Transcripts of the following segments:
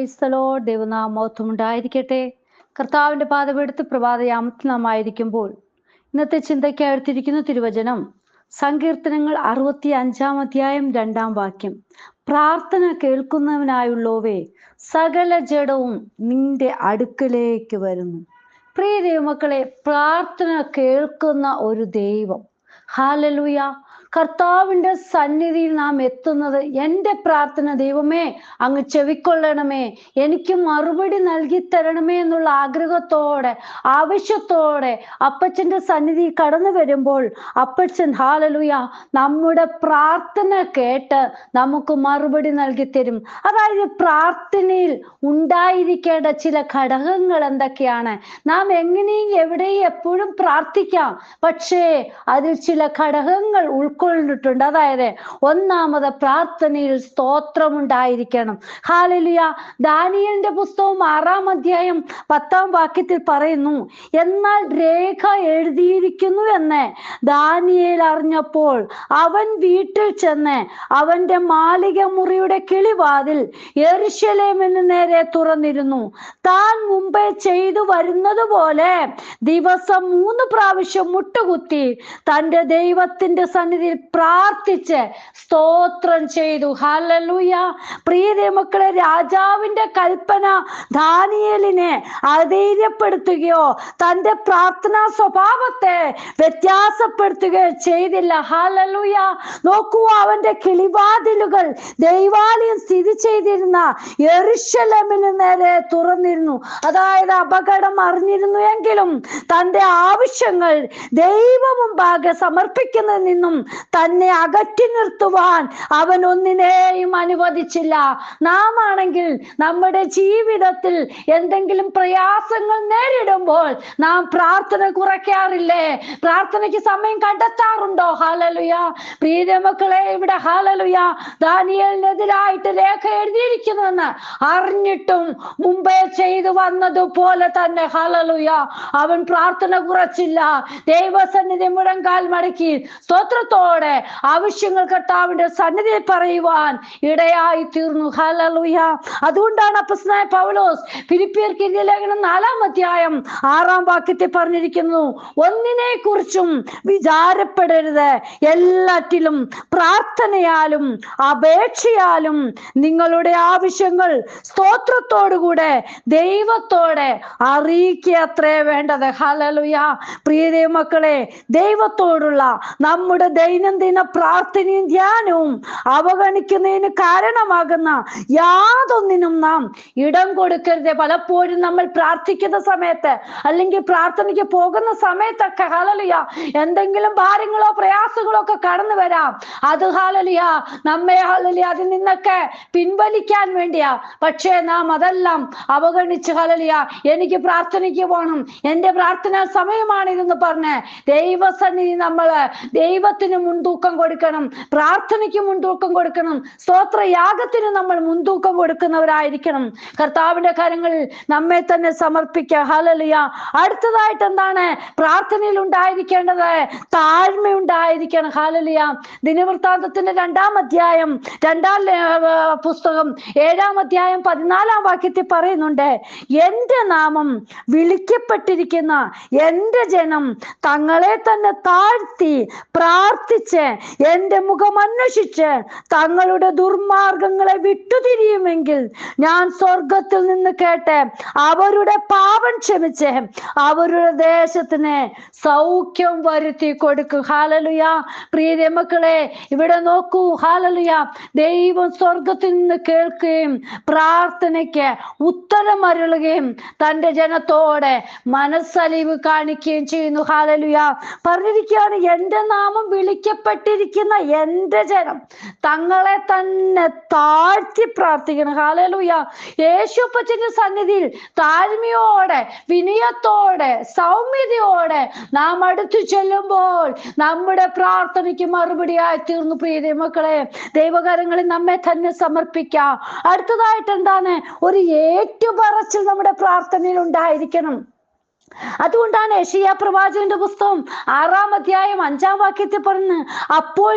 ക്രൈസ്തലോ ദൈവനാമോത്വം ഉണ്ടായിരിക്കട്ടെ. കർത്താവിന്റെ പാദമെടുത്ത് പ്രഭാതയാമത്തിൽ നാം ആയിരിക്കുമ്പോൾ ഇന്നത്തെ ചിന്തയ്ക്കായി എടുത്തിരിക്കുന്ന തിരുവചനം സങ്കീർത്തനങ്ങൾ 65-ാം അധ്യായം 2-ാം വാക്യം. പ്രാർത്ഥന കേൾക്കുന്നവനായുള്ളവേ, സകല ജഡവും നിന്റെ അടുക്കലേക്ക് വരുന്നു. പ്രിയ ദൈവമക്കളെ, പ്രാർത്ഥന കേൾക്കുന്ന ഒരു ദൈവം. ഹല്ലേലൂയ. കർത്താവിന്റെ സന്നിധിയിൽ നാം എത്തുന്നത്, എൻ്റെ പ്രാർത്ഥന ദൈവമേ അങ്ങ് ചെവിക്കൊള്ളണമേ, എനിക്ക് മറുപടി നൽകി തരണമേ എന്നുള്ള ആഗ്രഹത്തോടെ, ആവശ്യത്തോടെ അപ്പച്ചന്റെ സന്നിധി കടന്നു വരുമ്പോൾ അപ്പച്ചൻ ഹല്ലേലൂയ നമ്മുടെ പ്രാർത്ഥന കേട്ട് നമുക്ക് മറുപടി നൽകി തരും. അതായത് പ്രാർത്ഥനയിൽ ഉണ്ടായിരിക്കേണ്ട ചില ഘടകങ്ങൾ എന്തൊക്കെയാണ്? നാം എങ്ങനെയും എവിടെയും എപ്പോഴും പ്രാർത്ഥിക്കാം, പക്ഷേ അതിൽ ചില ഘടകങ്ങൾ ഉൾക്കൊണ്ടിട്ടുണ്ട്. അതായത് ഒന്നാമത്, പ്രാർത്ഥനയിൽ സ്തോത്രമുണ്ടായിരിക്കണം. ഹല്ലേലൂയ. ദാനിയേലിന്റെ പുസ്തകം 6-ാം അധ്യായം 10-ാം വാക്യത്തിൽ പറയുന്നു, എന്നാൽ രേഖ എഴുതിയിരിക്കുന്നു എന്ന് ദാനിയേൽ അറിഞ്ഞപ്പോൾ അവൻ വീട്ടിൽ ചെന്ന് അവന്റെ മാളിക മുറിയുടെ കിളിവാതിൽ യെരൂശലേമിന് നേരെ തുറന്നിരുന്നു. താൻ മുമ്പേ ചെയ്തു വരുന്നത് പോലെ ദിവസം 3 പ്രാവശ്യം മുട്ടുകുത്തി തൻ്റെ ദൈവത്തിന്റെ സന്നിധിയിൽ പ്രാർത്ഥിച്ച് സ്തോത്രം ചെയ്തു. ഹല്ലേലൂയ. പ്രിയ ദൈവമക്കളെ, രാജാവിന്റെ കൽപ്പന ദാനിയേലിനെ അധൈര്യപ്പെടുത്തുകയോ തൻ്റെ പ്രാർത്ഥനാ സ്വഭാവത്തെ വ്യത്യാസപ്പെടുത്തുകയോ ചെയ്തില്ല. ഹല്ലേലൂയ. നോക്കൂ, അവന്റെ കിളിവാതിലുകൾ ദൈവാലയം സ്ഥിതി ചെയ്തിരുന്ന യെരൂശലേമിന് നേരെ തുറന്നിരുന്നു. അതായത് അപകടം അറിഞ്ഞിരുന്നു എങ്കിലും തൻ്റെ ആവശ്യങ്ങൾ ദൈവമുമ്പാകെ സമർപ്പിക്കുന്നതിൽ നിന്നും തന്നെ അകറ്റി നിർത്തുവാൻ അവൻ ഒന്നിനെയും അനുവദിച്ചില്ല. നാം ആണെങ്കിൽ നമ്മുടെ ജീവിതത്തിൽ എന്തെങ്കിലും പ്രയാസങ്ങൾ നേരിടുമ്പോൾ നാം പ്രാർത്ഥന കുറയ്ക്കാറില്ലേ? പ്രാർത്ഥനയ്ക്ക് സമയം കണ്ടെത്താറുണ്ടോ? ഹല്ലേലൂയ. പ്രിയ മക്കളെ, ഇവിടെ ഹല്ലേലൂയ ദാനിയേലിനെതിരായിട്ട് രേഖ എഴുതിയിരിക്കുന്നുവെന്ന് അറിഞ്ഞിട്ടും മുമ്പേ ചെയ്തു വന്നതുപോലെ തന്നെ ഹല്ലേലൂയ അവൻ പ്രാർത്ഥന കുറച്ചില്ല. ദൈവസന്നിധി മുഴങ്കാൽ മടക്കി സ്തോത്രത്തോടെ ആവശ്യങ്ങൾ കർത്താവിന്റെ സന്നിധിയിൽ പറയുവാൻ ഇടയായി തീർന്നു. ഹല്ലേലൂയ. അതുകൊണ്ടാണ് അപ്പോസ്തലനായ പൗലോസ് ഫിലിപ്പിയർക്ക് എഴുതിയ ലേഖനം 4-ാം അധ്യായം 6-ാം വാക്യത്തിൽ പറഞ്ഞിരിക്കുന്നു, ഒന്നിനെ കുറിച്ചും വിചാരപ്പെടരുത്, എല്ലാറ്റിലും പ്രാർത്ഥനയാലും അപേക്ഷയാലും നിങ്ങളുടെ ആവശ്യങ്ങൾ സ്തോത്രത്തോടുകൂടെ ദൈവത്തോടെ അറിയിക്കുക അത്രേ വേണ്ടത്. ഹല്ലേലൂയ. പ്രിയ ദൈവമക്കളെ, ദൈവത്തോടുള്ള നമ്മുടെ ദൈനംദിന പ്രാർത്ഥനയും ധ്യാനവും അവഗണിക്കുന്നതിന് കാരണമാകുന്ന യാതൊന്നിനും നാം ഇടം കൊടുക്കരുത്. പലപ്പോഴും നമ്മൾ പ്രാർത്ഥിക്കുന്ന സമയത്ത് അല്ലെങ്കിൽ പ്രാർത്ഥനയ്ക്ക് പോകുന്ന സമയത്തൊക്കെ ഹല്ലേലൂയ എന്തെങ്കിലും ഭാരങ്ങളോ പ്രയാസങ്ങളോ ഒക്കെ കടന്നു വരാം. അത് ഹല്ലേലൂയ നമ്മെ ഹല്ലേലൂയ അതിൽ നിന്നൊക്കെ പിൻവലിക്കാൻ വേണ്ടിയാ. പക്ഷേ നാം അതെല്ലാം അവഗണിച്ച് ഹല്ലേലൂയ എനിക്ക് പ്രാർത്ഥനയ്ക്ക് പോകണം, എൻ്റെ പ്രാർത്ഥനാ സമയമാണിതെന്ന് പറഞ്ഞ് ദൈവസന്നിധി നമ്മള് ദൈവത്തിന് മുൻതൂക്കം കൊടുക്കണം, പ്രാർത്ഥനയ്ക്ക് മുൻതൂക്കം കൊടുക്കണം, സ്തോത്രയാഗത്തിന് നമ്മൾ മുൻതൂക്കം കൊടുക്കുന്നവരായിരിക്കണം. കർത്താവിന്റെ കരങ്ങളിൽ നമ്മെ തന്നെ സമർപ്പിക്കുക. ഹല്ലേലൂയ. അടുത്തതായിട്ട് എന്താണ് പ്രാർത്ഥനയിൽ ഉണ്ടായിരിക്കേണ്ടത്? താഴ്മ ഉണ്ടായിരിക്കണം. ഹല്ലേലൂയ. ദിനവൃത്താന്തത്തിന്റെ 2-ാം അധ്യായം 2-ാം പുസ്തകം 7-ാം അധ്യായം 14-ാം വാക്യത്തിൽ പറയുന്നുണ്ട്, എൻ്റെ നാമം വിളിക്കപ്പെട്ടിരിക്കുന്ന എൻ്റെ ജനം തങ്ങളെ തന്നെ താഴ്ത്തി പ്രാർത്ഥിച്ച് എൻ്റെ മുഖം അന്വേഷിച്ച് തങ്ങളുടെ ദുർമാർഗങ്ങളെ വിട്ടുതിരിയുമെങ്കിൽ ഞാൻ സ്വർഗത്തിൽ നിന്ന് കേട്ട് അവരുടെ പാപം ക്ഷമിച്ച് അവരുടെ ദേശത്തിന് സൗഖ്യം വരുത്തി കൊടുക്കും. ഹല്ലേലൂയ. പ്രിയ മക്കളെ, ഇവിടെ നോക്കൂ. ഹല്ലേലൂയ. ദൈവം സ്വർഗത്തിൽ നിന്ന് കേൾക്കുകയും പ്രാർത്ഥനയ്ക്ക് ഉത്തരം അരുളുകയും തൻ്റെ ജനത്തോടെ മനസ്സലിവ് കാണിക്കുകയും ചെയ്യുന്നു. ഹല്ലേലൂയ. പറഞ്ഞിരിക്കുകയാണ്, എൻ്റെ നാമം വിളിക്കപ്പെട്ടിരിക്കുന്ന എൻ്റെ ജനം തങ്ങളെ തന്നെ താഴ്ത്തി പ്രാർത്ഥിക്കണം. ഹല്ലേലൂയ. യേശുപ്പച്ചന്റെ സന്നിധിയിൽ താഴ്മയോടെ, വിനയത്തോടെ, സൗമ്യതയോടെ നാം അടുത്തു ചെല്ലുമ്പോൾ നമ്മുടെ പ്രാർത്ഥനയ്ക്ക് മറുപടിയായി തീർന്നു. പ്രിയ മക്കളെ, ദൈവകരങ്ങളിൽ നമ്മെ തന്നെ സമർപ്പിക്കാം. അടുത്തതായിട്ട് എന്താണ്? ഒരു ഏറ്റുപറച്ചിൽ നമ്മുടെ പ്രാർത്ഥനയിൽ ഉണ്ടായിരിക്കണം. അതുകൊണ്ടാണ് യെശയ്യാ പ്രവാചകന്റെ പുസ്തകം 6-ാം അധ്യായം 5-ാം വാക്യത്തിൽ പറയുന്നത്, അപ്പോൾ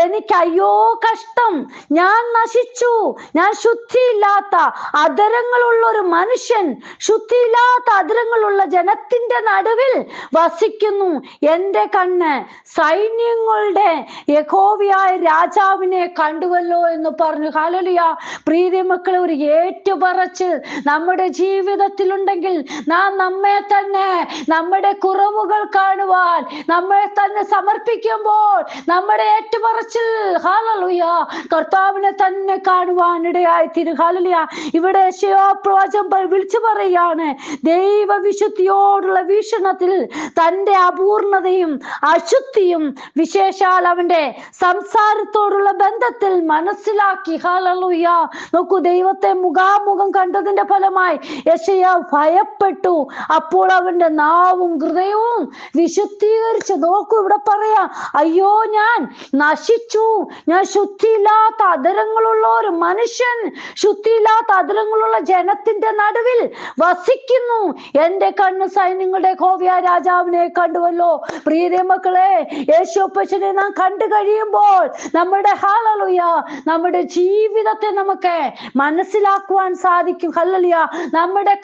എനിക്ക് അയ്യോ കഷ്ടം, ഞാൻ നശിച്ചു, ഞാൻ ശുദ്ധിയില്ലാത്ത അധരങ്ങളുള്ള ഒരു മനുഷ്യൻ, ശുദ്ധിയില്ലാത്ത അധരങ്ങളുള്ള ജനത്തിന്റെ നടുവിൽ വസിക്കുന്നു. എൻ്റെ കണ്ണ് സൈന്യങ്ങളുടെ യഹോവയായ രാജാവിനെ കണ്ടുവല്ലോ എന്ന് പറഞ്ഞു. ഹല്ലേലൂയ. പ്രിയ മക്കളെ, ഒരു ഏറ്റുപറച്ചിൽ നമ്മുടെ ജീവിതത്തിലുണ്ടെങ്കിൽ നാം നമ്മെ തന്നെ, നമ്മുടെ കുറവുകൾ കാണുവാൻ നമ്മെ തന്നെ സമർപ്പിക്കുമ്പോൾ നമ്മുടെ ഏറ്റുപറച്ചിൽ ഹല്ലേലൂയ കർത്താവിനെ തന്നെ കാണുവാൻ ഇടയായിത്തീരും. ഹല്ലേലൂയ. ഇവിടെ യെശയ്യാ പ്രവാചകൻ വിളിച്ചു പറയുകയാണ്, ദൈവവിശുദ്ധിയോടുള്ള വീക്ഷണത്തിൽ തന്റെ അപൂർണതയും അശുദ്ധിയും വിശേഷാൽ അവന്റെ സംസാരത്തോടുള്ള ബന്ധത്തിൽ മനസ്സിലാക്കി. ഹല്ലേലൂയ. നോക്കൂ, ദൈവത്തെ മുഖാമുഖം കണ്ടതിന്റെ ഫലമായി യെശയ്യാ ഭയപ്പെട്ടു. അപ്പോൾ അവന്റെ നാവും ഹൃദയവും വിശുദ്ധീകരിച്ചു. നോക്കൂ, ഇവിടെ പറയാ, അയ്യോ ഞാൻ നശിച്ചു, ഞാൻ ശുദ്ധിയില്ലാത്ത അധരങ്ങളുള്ള ഒരു മനുഷ്യൻ, ശുദ്ധിയില്ലാത്ത അധരങ്ങളുള്ള ജനത്തിന്റെ നടുവിൽ വസിക്കുന്നു. എൻ്റെ കണ്ണ് സൈന്യങ്ങളുടെ യഹോവയായ രാജാവിനെ കണ്ടുവല്ലോ. പ്രിയ മക്കളെ, യേശുപ്പച്ചനെ നാം കണ്ടു കഴിയുമ്പോൾ നമ്മുടെ ഹല്ലേലൂയ നമ്മുടെ ജീവിതത്തെ നമുക്ക് മനസ്സിലാക്കുവാൻ സാധിക്കും. ഹല്ലേലൂയ. നമ്മുടെ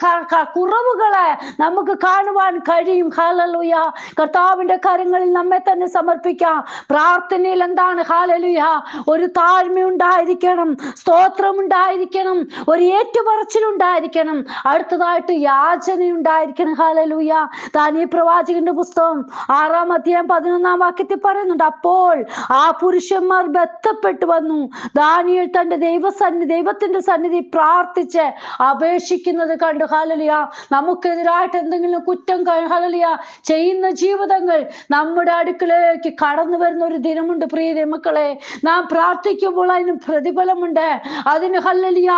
കുറവുകളെ നമുക്ക് കാണുവാൻ കഴിയും. ഹല്ലേലൂയ. കർത്താവിന്റെ കരങ്ങളിൽ നമ്മെ തന്നെ സമർപ്പിക്കാം. പ്രാർത്ഥനയിൽ എന്താണ്? ഹല്ലേലൂയ ഒരു താഴ്മയുണ്ടായിരിക്കണം, സ്തോത്രമുണ്ടായിരിക്കണം, ഒരു ഏറ്റുപറച്ചിലുണ്ടായിരിക്കണം, അടുത്തതായിട്ട് യാചനയുണ്ടായിരിക്കണം. ഹല്ലേലൂയ. ദാനിയേൽ പ്രവാചകന്റെ പുസ്തകം 6-ാം അധ്യായം 11-ാം വാക്യത്തിൽ പറയുന്നുണ്ട്, അപ്പോൾ ആ പുരുഷന്മാർ ബന്ധപ്പെട്ടു വന്നു ദാനിയേൽ തന്റെ ദൈവത്തിന്റെ സന്നിധി പ്രാർത്ഥിച്ച് അപേക്ഷിക്കുന്നത് കണ്ടു. ഹല്ലേലൂയ. നമുക്കെതിരായിട്ട് എന്തെങ്കിലും കുറ്റം ഹല്ലേലൂയ ചെയ്യുന്ന ജീവിതങ്ങൾ നമ്മുടെ അടുക്കലേക്ക് കടന്നു വരുന്ന ഒരു ദിനമുണ്ട്. പ്രിയ മക്കളെ, നാം പ്രാർത്ഥിക്കുമ്പോൾ അതിന് പ്രതിഫലമുണ്ട്, അതിന് ഹല്ലേലൂയ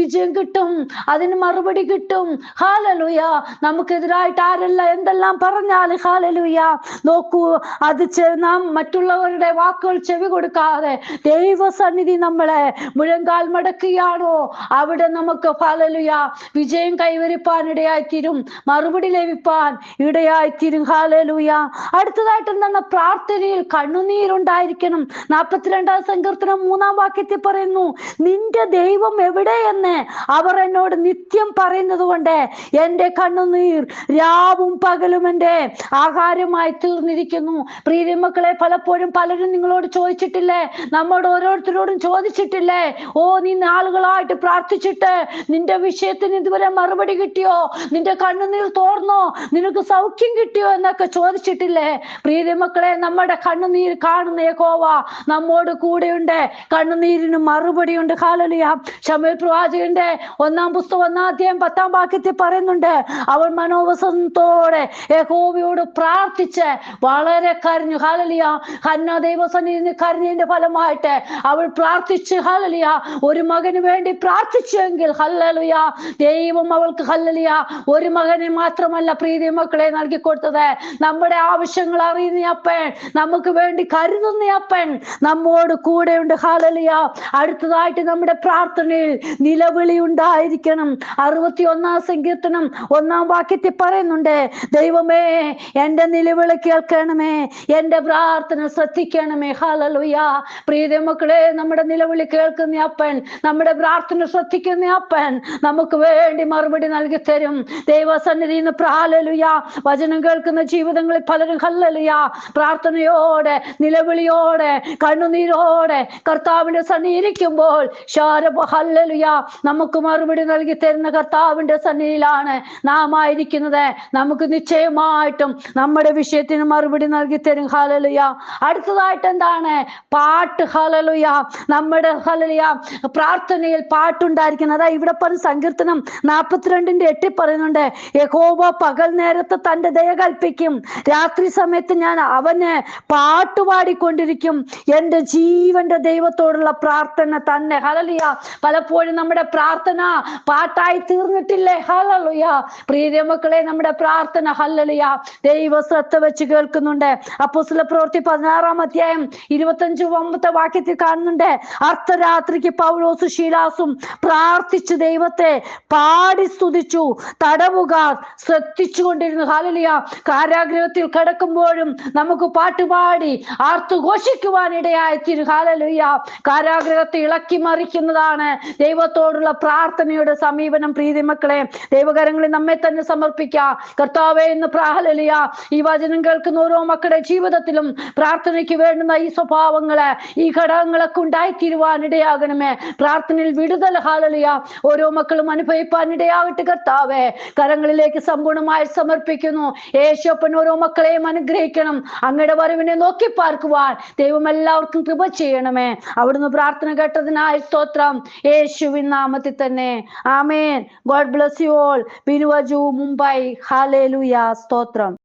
വിജയം കിട്ടും, അതിന് മറുപടി കിട്ടും. ഹല്ലേലൂയ. നമുക്കെതിരായിട്ട് ആരെല്ലാം എന്തെല്ലാം പറഞ്ഞാൽ ഹല്ലേലൂയ, നോക്കൂ, അത് നാം മറ്റുള്ളവരുടെ വാക്കുകൾ ചെവി കൊടുക്കാതെ ദൈവസന്നിധി നമ്മളെ മുഴങ്കാൽ മടക്കുകയാണോ, അവിടെ നമുക്ക് ഹല്ലേലൂയ വിജയം കൈവരിപ്പാൻ ഇടയായിത്തീരും, മറുപടി ലഭിപ്പാൻ ഇടയായിത്തീരും. ഹല്ലേലൂയ. അടുത്തതായിട്ട് എന്താണ്? പ്രാർത്ഥനയിൽ കണ്ണുനീരുണ്ടായിരിക്കണം. 42-ാം സങ്കീർത്തനം 3-ാം വാക്യത്തിൽ പറയുന്നു, നിന്റെ ദൈവം എവിടെയെന്ന് അവർ എന്നോട് നിത്യം പറയുന്നത് കൊണ്ട് എൻ്റെ കണ്ണുനീർ രാവും പകലും എൻ്റെ ആഹാരമായി തീർന്നിരിക്കുന്നു. പ്രിയ മക്കളെ, പലപ്പോഴും പലരും നിങ്ങളോട് ചോദിച്ചിട്ടില്ലേ, നമ്മോട് ഓരോരുത്തരോടും ചോദിച്ചിട്ടില്ലേ, ഓ നീ നാളുകളായിട്ട് പ്രാർത്ഥിച്ചിട്ട് നിന്റെ വിഷയത്തിന് ഇതുവരെ മറുപടി കിട്ടിയോ, നിന്റെ കണ്ണുനീർ തോർന്നോ, നിനക്ക് സൗഖ്യം കിട്ടിയോ എന്നൊക്കെ ചോദിച്ചിട്ടില്ലേ? പ്രിയ മക്കളെ, നമ്മുടെ കണ്ണുനീർ കാണുന്ന യഹോവ നമ്മോട് കൂടെയുണ്ട്, കണ്ണുനീരിന് മറുപടി ഉണ്ട്. ഹല്ലേലൂയ. ശമൂവേൽ പ്രവാചകന്റെ 1-ാം പുസ്തകം 1-ാം അധ്യായം 10-ാം വാക്യത്തിൽ പറയുന്നുണ്ട്, അവൾ മനോവസനത്തോടെ യഹോവയോട് പ്രാർത്ഥിച്ച് വളരെ കരഞ്ഞു. ഹല്ലേലൂയ. ഹന്ന ദൈവസന്നിധിയിൽ കരഞ്ഞതിന്റെ ഫലമായിട്ട് അവൾ പ്രാർത്ഥിച്ച് ഹല്ലേലൂയ ഒരു മകന് വേണ്ടി പ്രാർത്ഥിച്ചെങ്കിൽ ഹല്ലേലൂയ ദൈവം അവൾക്ക് ഹല്ലേലൂയ ഒരു മകനെ മാത്രമല്ല പ്രിയ മക്കളെ നൽകി കൊടുത്തത്, നമ്മുടെ ആവശ്യങ്ങൾ അറിയുന്ന അപ്പൻ, നമുക്ക് വേണ്ടി കരുതുന്ന അപ്പൻ നമ്മോട് കൂടെയുണ്ട്. ഹല്ലേലൂയ. അടുത്തതായിട്ട് നമ്മുടെ പ്രാർത്ഥനയിൽ നിലവിളി ഉണ്ടായിരിക്കണം. 61-ാം സങ്കീർത്തനം 1-ാം വാക്യത്തിൽ പറയുന്നുണ്ട്, ദൈവമേ എൻ്റെ നിലവിളി കേൾക്കണമേ, എൻ്റെ പ്രാർത്ഥന ശ്രദ്ധിക്കണമേ. ഹല്ലേലൂയ. പ്രിയ മക്കളെ, നമ്മുടെ നിലവിളി കേൾക്കുന്ന അപ്പൻ, നമ്മുടെ പ്രാർത്ഥന ശ്രദ്ധിക്കുന്ന അപ്പൻ നമുക്ക് വേണ്ടി മറുപടി നൽകി തരും. ദൈവസന്നിധിയിൽ നിന്ന് ഹല്ലേലൂയ വചനം കേൾക്കുന്ന ജീവിതങ്ങളിൽ പലരും ഹല്ലേലൂയ പ്രാർത്ഥനയോടെ, നിലവിളിയോടെ, കണ്ണുനീരോടെ കർത്താവിന്റെ സന്നിധിയിരിക്കുമ്പോൾ ഹല്ലേലൂയ നമുക്ക് മറുപടി നൽകി തരുന്ന കർത്താവിന്റെ സന്നിധിയിലാണ് നാം ആയിരിക്കുന്നത്. നമുക്ക് നിശ്ചയമായിട്ടും നമ്മുടെ വിഷയത്തിന് മറുപടി നൽകി തരും. ഹല്ലേലൂയ. അടുത്തതായിട്ട് എന്താണ്? പാട്ട്. ഹല്ലേലൂയ. നമ്മുടെ ഹല്ലേലൂയ പ്രാർത്ഥനയിൽ പാട്ടുണ്ടായിരിക്കണം. അതാ ഇവിടെ പറഞ്ഞ സങ്കീർത്തനം 42:8 പറയുന്നുണ്ട്, യഹോവ പകൽ നേരത്ത് തന്റെ ദയ കൽപ്പിക്കും, രാത്രി സമയത്ത് ഞാൻ അവന് പാട്ടുപാടിക്കൊണ്ടിരിക്കും. എൻ്റെ ജീവന്റെ ദൈവത്തോടുള്ള പ്രാർത്ഥന തന്നെ. ഹല്ലേലൂയ. പലപ്പോഴും നമ്മുടെ പ്രാർത്ഥന പാട്ടായി തീർന്നിട്ടില്ലേ? ഹല്ലേലൂയ. പ്രിയ മക്കളെ, നമ്മുടെ പ്രാർത്ഥന ഹല്ലേലൂയ ദൈവ ശ്രദ്ധ വെച്ച് കേൾക്കുന്നുണ്ട്. അപ്പോസ്തല പ്രവൃത്തി 16-ാം അധ്യായം 25-ാമത്തെ വാക്യത്തിൽ കാണുന്നുണ്ട്, അർദ്ധരാത്രിക്ക് പൗലോസും ശീലാസും പ്രാർത്ഥിച്ചു ദൈവത്തെ പാടി സ്തുതിച്ചു. തടവുകാർ ശ്രദ്ധിച്ചുകൊണ്ടിരുന്നു. ഹല്ലേലൂയ. കാരാഗ്രഹത്തിൽ കിടക്കുമ്പോഴും നമുക്ക് പാട്ടുപാടി ആർത്തുഘോഷിക്കുവാനിടയായിത്തീരും. ഹല്ലേലൂയ. കാരാഗ്രഹത്തെ ഇളക്കി മറിക്കുന്നതാണ് ദൈവത്തോടുള്ള പ്രാർത്ഥനയുടെ സമീപനം. പ്രീതിമക്കളെ, ദൈവകരങ്ങളിൽ നമ്മെ തന്നെ സമർപ്പിക്കാം. കർത്താവേ, ഇന്ന് ഹല്ലേലൂയ ഈ വചനം കേൾക്കുന്ന ഓരോ മക്കളുടെ ജീവിതത്തിലും പ്രാർത്ഥനയ്ക്ക് വേണ്ടുന്ന ഈ സ്വഭാവങ്ങള്, ഈ ഘടകങ്ങളൊക്കെ ഉണ്ടായിത്തീരുവാനിടയാകണമേ. പ്രാർത്ഥനയിൽ വിടുതൽ ഹല്ലേലൂയ ഓരോ മക്കളും അനുഭവിപ്പാനിടയാകട്ടെ. കർത്താവേ, കരങ്ങളിലേക്ക് സമ്പൂർണ്ണമായി സമർപ്പിക്കുന്നു. യേശുപ്പൻ ഓരോ മക്കളെയും അനുഗ്രഹിക്കണം. അങ്ങയുടെ വരവിനെ നോക്കി പാർക്കുവാൻ ദൈവം എല്ലാവർക്കും കൃപ ചെയ്യണമേ. അവിടുന്ന് പ്രാർത്ഥന കേട്ടതിനായി സ്തോത്രം. യേശുവിൻ നാമത്തിൽ തന്നെ ആമേൻ. God bless you all. ബിനുവജു, മുംബൈ. ഹല്ലേലൂയ. സ്തോത്രം.